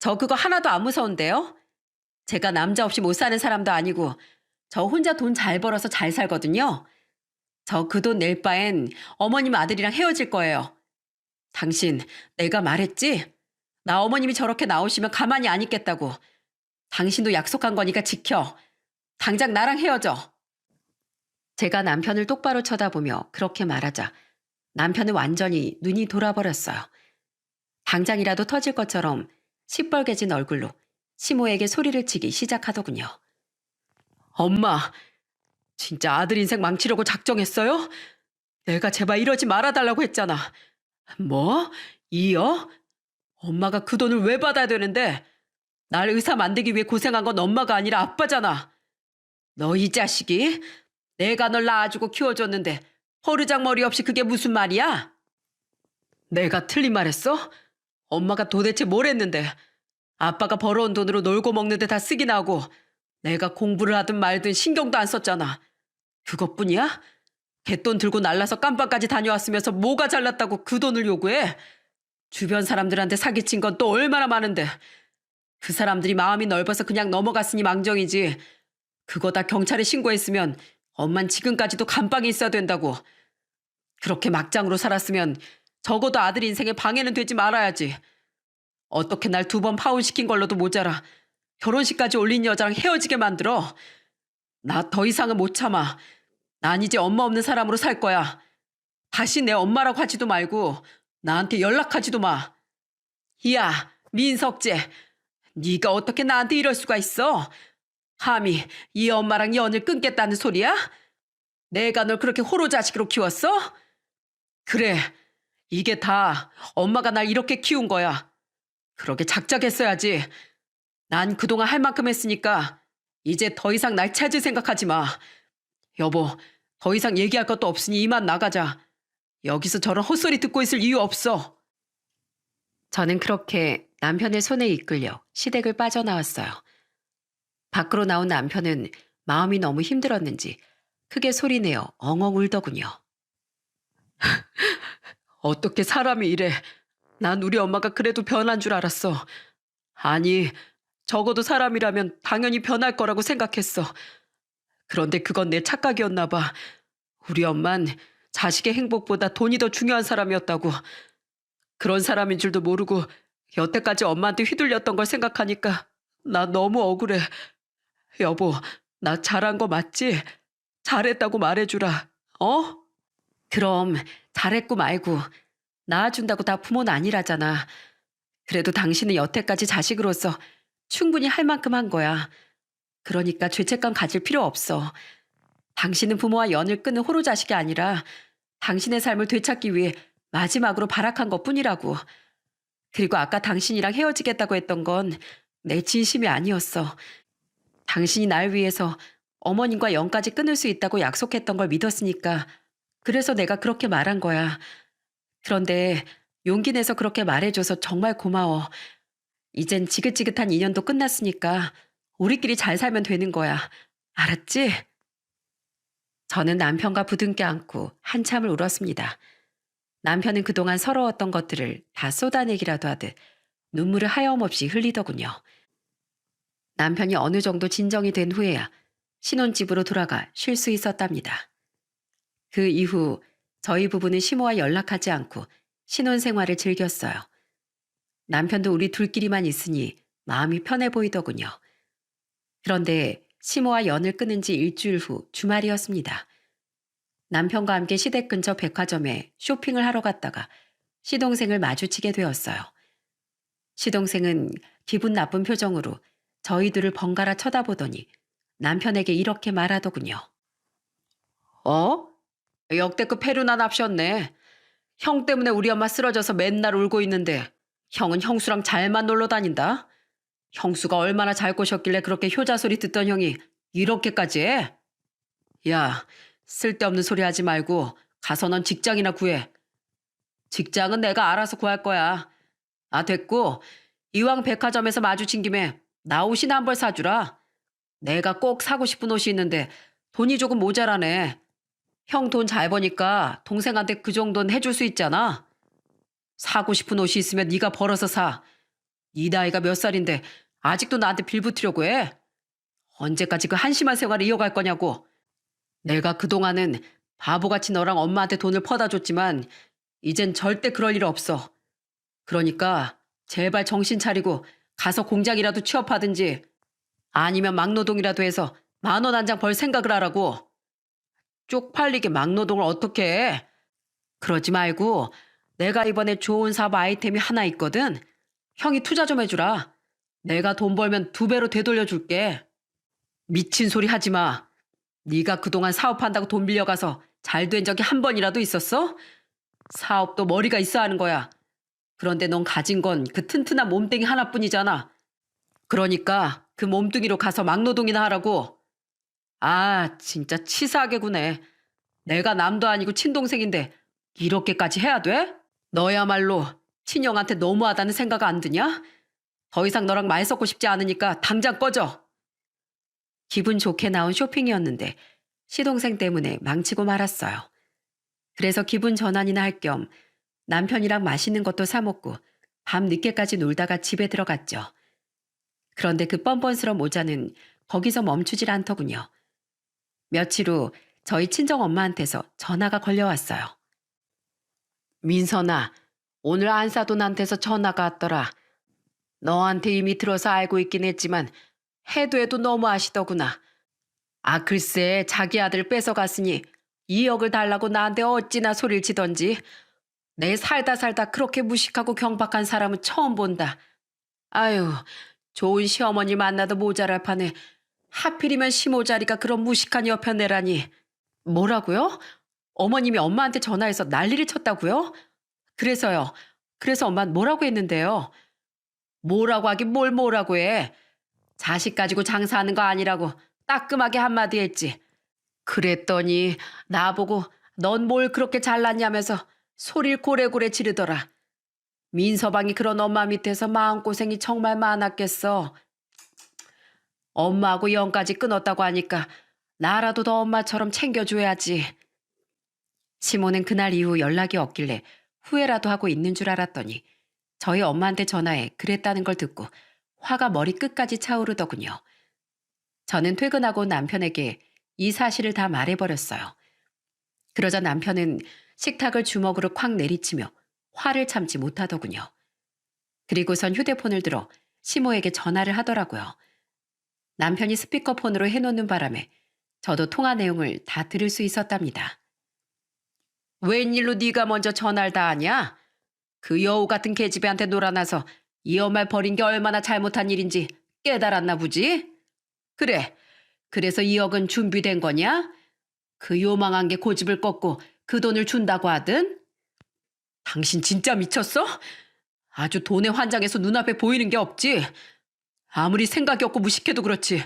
저 그거 하나도 안 무서운데요? 제가 남자 없이 못 사는 사람도 아니고 저 혼자 돈 잘 벌어서 잘 살거든요. 저 그 돈 낼 바엔 어머님 아들이랑 헤어질 거예요. 당신 내가 말했지? 나 어머님이 저렇게 나오시면 가만히 안 있겠다고. 당신도 약속한 거니까 지켜. 당장 나랑 헤어져. 제가 남편을 똑바로 쳐다보며 그렇게 말하자 남편은 완전히 눈이 돌아버렸어요. 당장이라도 터질 것처럼 시뻘개진 얼굴로 시모에게 소리를 치기 시작하더군요. 엄마, 진짜 아들 인생 망치려고 작정했어요? 내가 제발 이러지 말아달라고 했잖아. 뭐? 이어? 엄마가 그 돈을 왜 받아야 되는데? 날 의사 만들기 위해 고생한 건 엄마가 아니라 아빠잖아. 너 이 자식이? 내가 널 낳아주고 키워줬는데 버르장머리 없이 그게 무슨 말이야? 내가 틀린 말 했어? 엄마가 도대체 뭘 했는데 아빠가 벌어온 돈으로 놀고 먹는데 다 쓰긴 하고 내가 공부를 하든 말든 신경도 안 썼잖아. 그것뿐이야? 갯돈 들고 날라서 깜빵까지 다녀왔으면서 뭐가 잘났다고 그 돈을 요구해? 주변 사람들한테 사기친 건 또 얼마나 많은데. 그 사람들이 마음이 넓어서 그냥 넘어갔으니 망정이지. 그거 다 경찰에 신고했으면 엄만 지금까지도 감방에 있어야 된다고. 그렇게 막장으로 살았으면 적어도 아들 인생에 방해는 되지 말아야지. 어떻게 날 2번 파혼시킨 걸로도 모자라 결혼식까지 올린 여자랑 헤어지게 만들어. 나 더 이상은 못 참아. 난 이제 엄마 없는 사람으로 살 거야. 다시 내 엄마라고 하지도 말고 나한테 연락하지도 마. 야, 민석재. 네가 어떻게 나한테 이럴 수가 있어? 감히 이 엄마랑 연을 끊겠다는 소리야? 내가 널 그렇게 호로자식으로 키웠어? 그래, 이게 다 엄마가 날 이렇게 키운 거야. 그러게 작작했어야지. 난 그동안 할 만큼 했으니까 이제 더 이상 날 찾을 생각하지 마. 여보, 더 이상 얘기할 것도 없으니 이만 나가자. 여기서 저런 헛소리 듣고 있을 이유 없어. 저는 그렇게 남편의 손에 이끌려 시댁을 빠져나왔어요. 밖으로 나온 남편은 마음이 너무 힘들었는지 크게 소리내어 엉엉 울더군요. 어떻게 사람이 이래. 난 우리 엄마가 그래도 변한 줄 알았어. 아니, 적어도 사람이라면 당연히 변할 거라고 생각했어. 그런데 그건 내 착각이었나 봐. 우리 엄만 자식의 행복보다 돈이 더 중요한 사람이었다고. 그런 사람인 줄도 모르고 여태까지 엄마한테 휘둘렸던 걸 생각하니까 나 너무 억울해. 여보, 나 잘한 거 맞지? 잘했다고 말해주라. 어? 그럼 잘했고 말고 낳아준다고 다 부모는 아니라잖아. 그래도 당신은 여태까지 자식으로서 충분히 할 만큼 한 거야. 그러니까 죄책감 가질 필요 없어. 당신은 부모와 연을 끊은 호로 자식이 아니라 당신의 삶을 되찾기 위해 마지막으로 발악한 것뿐이라고. 그리고 아까 당신이랑 헤어지겠다고 했던 건 내 진심이 아니었어. 당신이 날 위해서 어머님과 연까지 끊을 수 있다고 약속했던 걸 믿었으니까 그래서 내가 그렇게 말한 거야. 그런데 용기 내서 그렇게 말해줘서 정말 고마워. 이젠 지긋지긋한 인연도 끝났으니까 우리끼리 잘 살면 되는 거야. 알았지? 저는 남편과 부둥켜 안고 한참을 울었습니다. 남편은 그동안 서러웠던 것들을 다 쏟아내기라도 하듯 눈물을 하염없이 흘리더군요. 남편이 어느 정도 진정이 된 후에야 신혼집으로 돌아가 쉴 수 있었답니다. 그 이후 저희 부부는 시모와 연락하지 않고 신혼생활을 즐겼어요. 남편도 우리 둘끼리만 있으니 마음이 편해 보이더군요. 그런데 시모와 연을 끊은 지 일주일 후 주말이었습니다. 남편과 함께 시댁 근처 백화점에 쇼핑을 하러 갔다가 시동생을 마주치게 되었어요. 시동생은 기분 나쁜 표정으로 저희들을 번갈아 쳐다보더니 남편에게 이렇게 말하더군요. 어? 역대급 페루나 납셨네. 형 때문에 우리 엄마 쓰러져서 맨날 울고 있는데 형은 형수랑 잘만 놀러 다닌다. 형수가 얼마나 잘 꼬셨길래 그렇게 효자 소리 듣던 형이 이렇게까지 해? 야, 쓸데없는 소리 하지 말고 가서 넌 직장이나 구해. 직장은 내가 알아서 구할 거야. 아, 됐고 이왕 백화점에서 마주친 김에 나 옷이나 한 벌 사주라. 내가 꼭 사고 싶은 옷이 있는데 돈이 조금 모자라네. 형 돈 잘 버니까 동생한테 그 정도는 해줄 수 있잖아. 사고 싶은 옷이 있으면 네가 벌어서 사. 네 나이가 몇 살인데 아직도 나한테 빌붙으려고 해? 언제까지 그 한심한 생활을 이어갈 거냐고. 내가 그동안은 바보같이 너랑 엄마한테 돈을 퍼다 줬지만 이젠 절대 그럴 일 없어. 그러니까 제발 정신 차리고 가서 공장이라도 취업하든지 아니면 막노동이라도 해서 10,000원 한 장 벌 생각을 하라고. 쪽팔리게 막노동을 어떻게 해? 그러지 말고 내가 이번에 좋은 사업 아이템이 하나 있거든. 형이 투자 좀 해주라. 내가 돈 벌면 2배로 되돌려줄게. 미친 소리 하지 마. 네가 그동안 사업한다고 돈 빌려가서 잘 된 적이 한 번이라도 있었어? 사업도 머리가 있어야 하는 거야. 그런데 넌 가진 건 그 튼튼한 몸뚱이 하나뿐이잖아. 그러니까 그 몸뚱이로 가서 막노동이나 하라고. 아, 진짜 치사하게 구네. 내가 남도 아니고 친동생인데 이렇게까지 해야 돼? 너야말로 친형한테 너무하다는 생각 안 드냐? 더 이상 너랑 말 섞고 싶지 않으니까 당장 꺼져. 기분 좋게 나온 쇼핑이었는데 시동생 때문에 망치고 말았어요. 그래서 기분 전환이나 할 겸 남편이랑 맛있는 것도 사 먹고 밤 늦게까지 놀다가 집에 들어갔죠. 그런데 그 뻔뻔스러운 모자는 거기서 멈추질 않더군요. 며칠 후 저희 친정엄마한테서 전화가 걸려왔어요. 민선아, 오늘 안사돈한테서 전화가 왔더라. 너한테 이미 들어서 알고 있긴 했지만 해도 너무 아시더구나. 아, 글쎄 자기 아들 뺏어갔으니 2억을 달라고 나한테 어찌나 소리를 치던지. 내 살다 그렇게 무식하고 경박한 사람은 처음 본다. 아유, 좋은 시어머니 만나도 모자랄 판에 하필이면 시모자리가 그런 무식한 여편네라니. 뭐라고요? 어머님이 엄마한테 전화해서 난리를 쳤다고요? 그래서요. 그래서 엄마는 뭐라고 했는데요? 뭐라고 하긴 뭘 뭐라고 해. 자식 가지고 장사하는 거 아니라고 따끔하게 한마디 했지. 그랬더니 나보고 넌 뭘 그렇게 잘났냐면서 소리를 고래고래 지르더라. 민서방이 그런 엄마 밑에서 마음고생이 정말 많았겠어. 엄마하고 영까지 끊었다고 하니까 나라도 너 엄마처럼 챙겨줘야지. 시모는 그날 이후 연락이 없길래 후회라도 하고 있는 줄 알았더니 저희 엄마한테 전화해 그랬다는 걸 듣고 화가 머리 끝까지 차오르더군요. 저는 퇴근하고 남편에게 이 사실을 다 말해버렸어요. 그러자 남편은 식탁을 주먹으로 콱 내리치며 화를 참지 못하더군요. 그리고선 휴대폰을 들어 시모에게 전화를 하더라고요. 남편이 스피커폰으로 해놓는 바람에 저도 통화 내용을 다 들을 수 있었답니다. 웬일로 네가 먼저 전화를 다 하냐? 그 여우 같은 계집애한테 놀아나서 이 엄마를 버린 게 얼마나 잘못한 일인지 깨달았나 보지? 그래, 그래서 2억은 준비된 거냐? 그 요망한 게 고집을 꺾고 그 돈을 준다고 하든? 당신 진짜 미쳤어? 아주 돈에 환장해서 눈앞에 보이는 게 없지. 아무리 생각이 없고 무식해도 그렇지.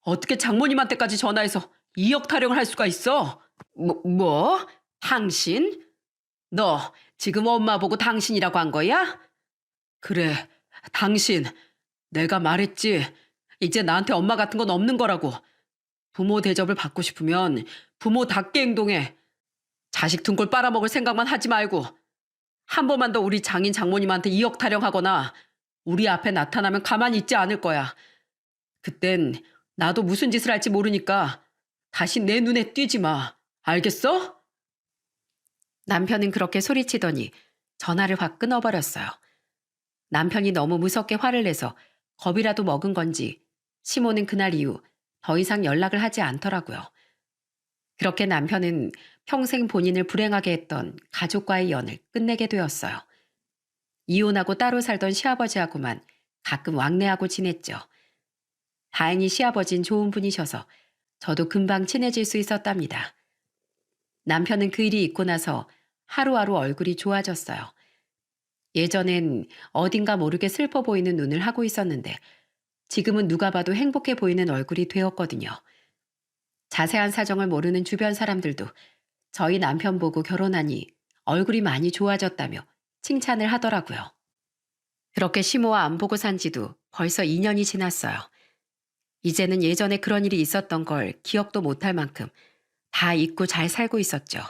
어떻게 장모님한테까지 전화해서 2억 타령을 할 수가 있어? 뭐? 당신? 너 지금 엄마 보고 당신이라고 한 거야? 그래, 당신. 내가 말했지. 이제 나한테 엄마 같은 건 없는 거라고. 부모 대접을 받고 싶으면 부모답게 행동해. 자식 등골 빨아먹을 생각만 하지 말고 한 번만 더 우리 장인 장모님한테 2억 타령하거나 우리 앞에 나타나면 가만히 있지 않을 거야. 그땐 나도 무슨 짓을 할지 모르니까 다시 내 눈에 띄지 마. 알겠어? 남편은 그렇게 소리치더니 전화를 확 끊어버렸어요. 남편이 너무 무섭게 화를 내서 겁이라도 먹은 건지 시모는 그날 이후 더 이상 연락을 하지 않더라고요. 그렇게 남편은 평생 본인을 불행하게 했던 가족과의 연을 끝내게 되었어요. 이혼하고 따로 살던 시아버지하고만 가끔 왕래하고 지냈죠. 다행히 시아버진 좋은 분이셔서 저도 금방 친해질 수 있었답니다. 남편은 그 일이 있고 나서 하루하루 얼굴이 좋아졌어요. 예전엔 어딘가 모르게 슬퍼 보이는 눈을 하고 있었는데 지금은 누가 봐도 행복해 보이는 얼굴이 되었거든요. 자세한 사정을 모르는 주변 사람들도 저희 남편 보고 결혼하니 얼굴이 많이 좋아졌다며 칭찬을 하더라고요. 그렇게 시모와 안 보고 산 지도 벌써 2년이 지났어요. 이제는 예전에 그런 일이 있었던 걸 기억도 못할 만큼 다 잊고 잘 살고 있었죠.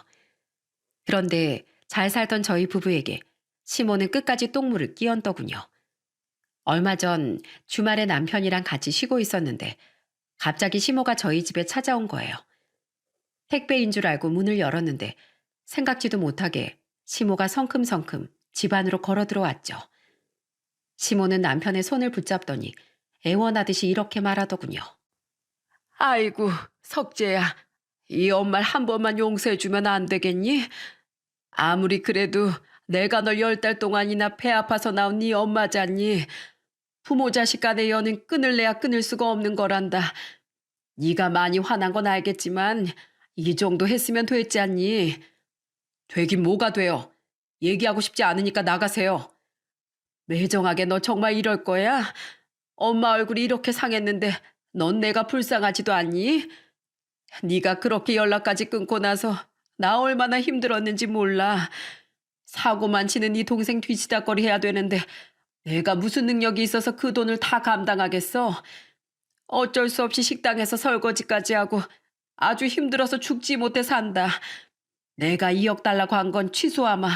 그런데 잘 살던 저희 부부에게 시모는 끝까지 똥물을 끼얹더군요. 얼마 전 주말에 남편이랑 같이 쉬고 있었는데 갑자기 시모가 저희 집에 찾아온 거예요. 택배인 줄 알고 문을 열었는데 생각지도 못하게 시모가 성큼성큼 집 안으로 걸어 들어왔죠. 시모는 남편의 손을 붙잡더니 애원하듯이 이렇게 말하더군요. 아이고, 석재야. 이 엄마를 한 번만 용서해주면 안 되겠니? 아무리 그래도 내가 널 10달 동안이나 배 아파서 낳은 네 엄마잖니. 부모 자식 간의 연은 끊을래야 끊을 수가 없는 거란다. 네가 많이 화난 건 알겠지만 이 정도 했으면 됐지 않니? 되긴 뭐가 돼요. 얘기하고 싶지 않으니까 나가세요. 매정하게 너 정말 이럴 거야? 엄마 얼굴이 이렇게 상했는데 넌 내가 불쌍하지도 않니? 네가 그렇게 연락까지 끊고 나서 나 얼마나 힘들었는지 몰라. 사고만 치는 네 동생 뒤치다거리 해야 되는데 내가 무슨 능력이 있어서 그 돈을 다 감당하겠어? 어쩔 수 없이 식당에서 설거지까지 하고 아주 힘들어서 죽지 못해 산다. 내가 2억 달라고 한 건 취소하마.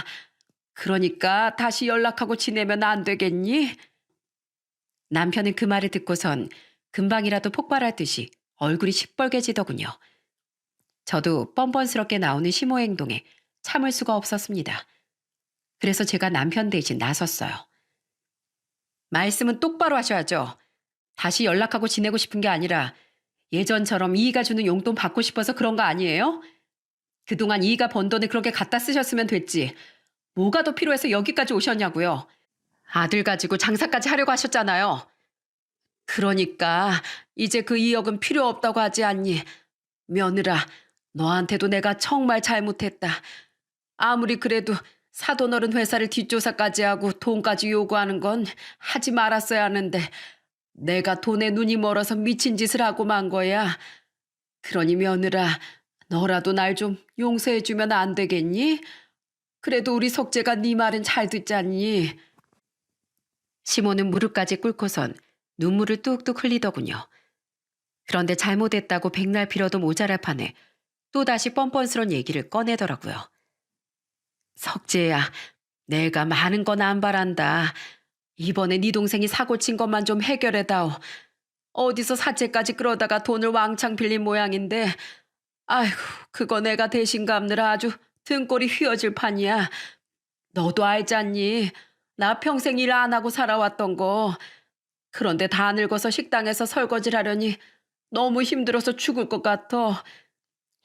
그러니까 다시 연락하고 지내면 안 되겠니? 남편은 그 말을 듣고선 금방이라도 폭발할 듯이 얼굴이 시뻘개지더군요. 저도 뻔뻔스럽게 나오는 시모 행동에 참을 수가 없었습니다. 그래서 제가 남편 대신 나섰어요. 말씀은 똑바로 하셔야죠. 다시 연락하고 지내고 싶은 게 아니라 예전처럼 이희가 주는 용돈 받고 싶어서 그런 거 아니에요? 그동안 이희가 번 돈을 그렇게 갖다 쓰셨으면 됐지. 뭐가 더 필요해서 여기까지 오셨냐고요. 아들 가지고 장사까지 하려고 하셨잖아요. 그러니까 이제 그 2억은 필요 없다고 하지 않니? 며느라, 너한테도 내가 정말 잘못했다. 아무리 그래도 사돈 어른 회사를 뒷조사까지 하고 돈까지 요구하는 건 하지 말았어야 하는데 내가 돈에 눈이 멀어서 미친 짓을 하고 만 거야. 그러니 며느라, 너라도 날 좀 용서해주면 안 되겠니? 그래도 우리 석재가 네 말은 잘 듣잖니. 시모는 무릎까지 꿇고선 눈물을 뚝뚝 흘리더군요. 그런데 잘못했다고 백날 빌어도 모자랄 판에 또다시 뻔뻔스런 얘기를 꺼내더라고요. 석재야, 내가 많은 건 안 바란다. 이번에 네 동생이 사고 친 것만 좀 해결해다오. 어디서 사채까지 끌어다가 돈을 왕창 빌린 모양인데, 아이고, 그거 내가 대신 갚느라 아주 등골이 휘어질 판이야. 너도 알잖니. 나 평생 일 안 하고 살아왔던 거. 그런데 다 늙어서 식당에서 설거지를 하려니 너무 힘들어서 죽을 것 같아.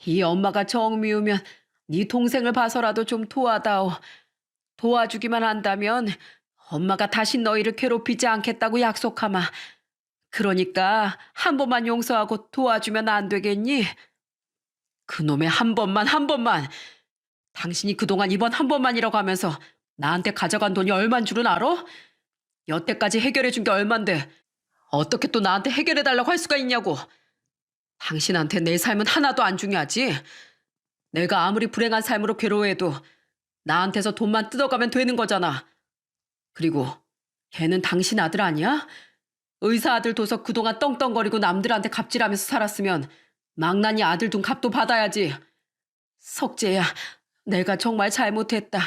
이 엄마가 정 미우면 네 동생을 봐서라도 좀 도와다오. 도와주기만 한다면 엄마가 다시 너희를 괴롭히지 않겠다고 약속하마. 그러니까 한 번만 용서하고 도와주면 안 되겠니? 그놈의 한 번만 한 번만. 당신이 그동안 이번 한 번만이라고 하면서 나한테 가져간 돈이 얼만 줄은 알아? 여태까지 해결해 준 게 얼만데 어떻게 또 나한테 해결해 달라고 할 수가 있냐고. 당신한테 내 삶은 하나도 안 중요하지. 내가 아무리 불행한 삶으로 괴로워해도 나한테서 돈만 뜯어가면 되는 거잖아. 그리고 걔는 당신 아들 아니야? 의사 아들 둬서 그동안 떵떵거리고 남들한테 갑질하면서 살았으면 망나니 아들 둔 값도 받아야지. 석재야, 내가 정말 잘못했다.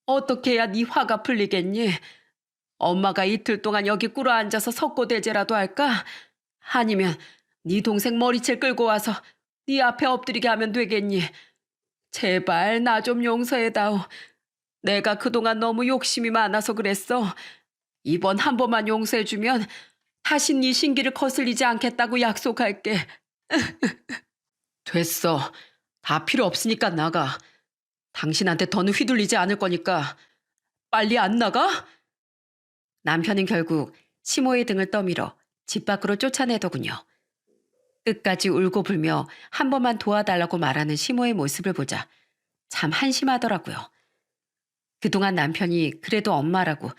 어떻게 해야 네 화가 풀리겠니? 엄마가 이틀 동안 여기 꿇어 앉아서 석고대죄라도 할까? 아니면 네 동생 머리채 끌고 와서 네 앞에 엎드리게 하면 되겠니? 제발 나 좀 용서해다오. 내가 그동안 너무 욕심이 많아서 그랬어. 이번 한 번만 용서해주면 다신 네 신기를 거슬리지 않겠다고 약속할게. 됐어. 다 필요 없으니까 나가. 당신한테 더는 휘둘리지 않을 거니까 빨리 안 나가? 남편은 결국 시모의 등을 떠밀어 집 밖으로 쫓아내더군요. 끝까지 울고 불며 한 번만 도와달라고 말하는 시모의 모습을 보자 참 한심하더라고요. 그동안 남편이 그래도 엄마라고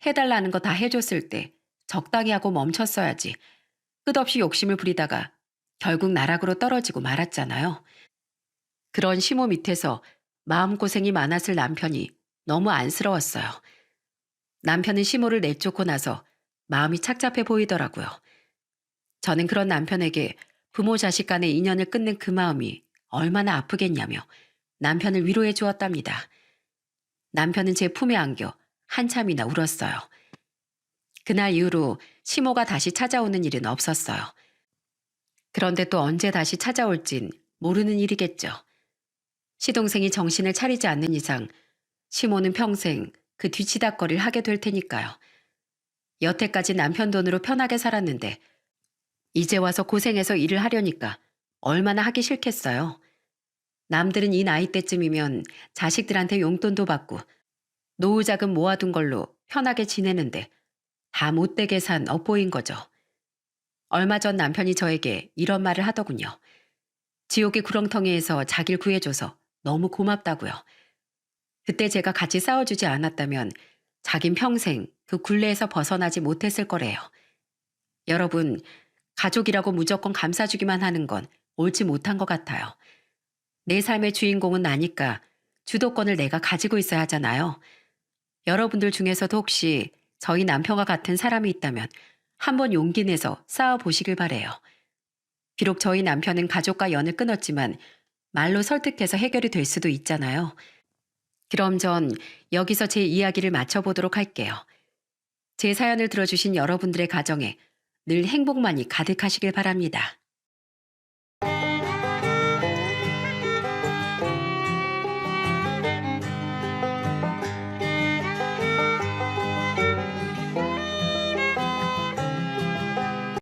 해달라는 거 다 해줬을 때 적당히 하고 멈췄어야지. 끝없이 욕심을 부리다가 결국 나락으로 떨어지고 말았잖아요. 그런 시모 밑에서 마음고생이 많았을 남편이 너무 안쓰러웠어요. 남편은 시모를 내쫓고 나서 마음이 착잡해 보이더라고요. 저는 그런 남편에게 부모 자식 간의 인연을 끊는 그 마음이 얼마나 아프겠냐며 남편을 위로해 주었답니다. 남편은 제 품에 안겨 한참이나 울었어요. 그날 이후로 시모가 다시 찾아오는 일은 없었어요. 그런데 또 언제 다시 찾아올진 모르는 일이겠죠. 시동생이 정신을 차리지 않는 이상 시모는 평생 그 뒤치다거리를 하게 될 테니까요. 여태까지 남편 돈으로 편하게 살았는데 이제 와서 고생해서 일을 하려니까 얼마나 하기 싫겠어요. 남들은 이 나이 때쯤이면 자식들한테 용돈도 받고 노후 자금 모아둔 걸로 편하게 지내는데 다 못되게 산 업보인 거죠. 얼마 전 남편이 저에게 이런 말을 하더군요. 지옥의 구렁텅이에서 자기를 구해줘서 너무 고맙다고요. 그때 제가 같이 싸워주지 않았다면 자긴 평생 그 굴레에서 벗어나지 못했을 거래요. 여러분, 가족이라고 무조건 감싸주기만 하는 건 옳지 못한 것 같아요. 내 삶의 주인공은 나니까 주도권을 내가 가지고 있어야 하잖아요. 여러분들 중에서도 혹시 저희 남편과 같은 사람이 있다면 한번 용기 내서 싸워보시길 바래요. 비록 저희 남편은 가족과 연을 끊었지만 말로 설득해서 해결이 될 수도 있잖아요. 그럼 전 여기서 제 이야기를 마쳐보도록 할게요. 제 사연을 들어주신 여러분들의 가정에 늘 행복만이 가득하시길 바랍니다.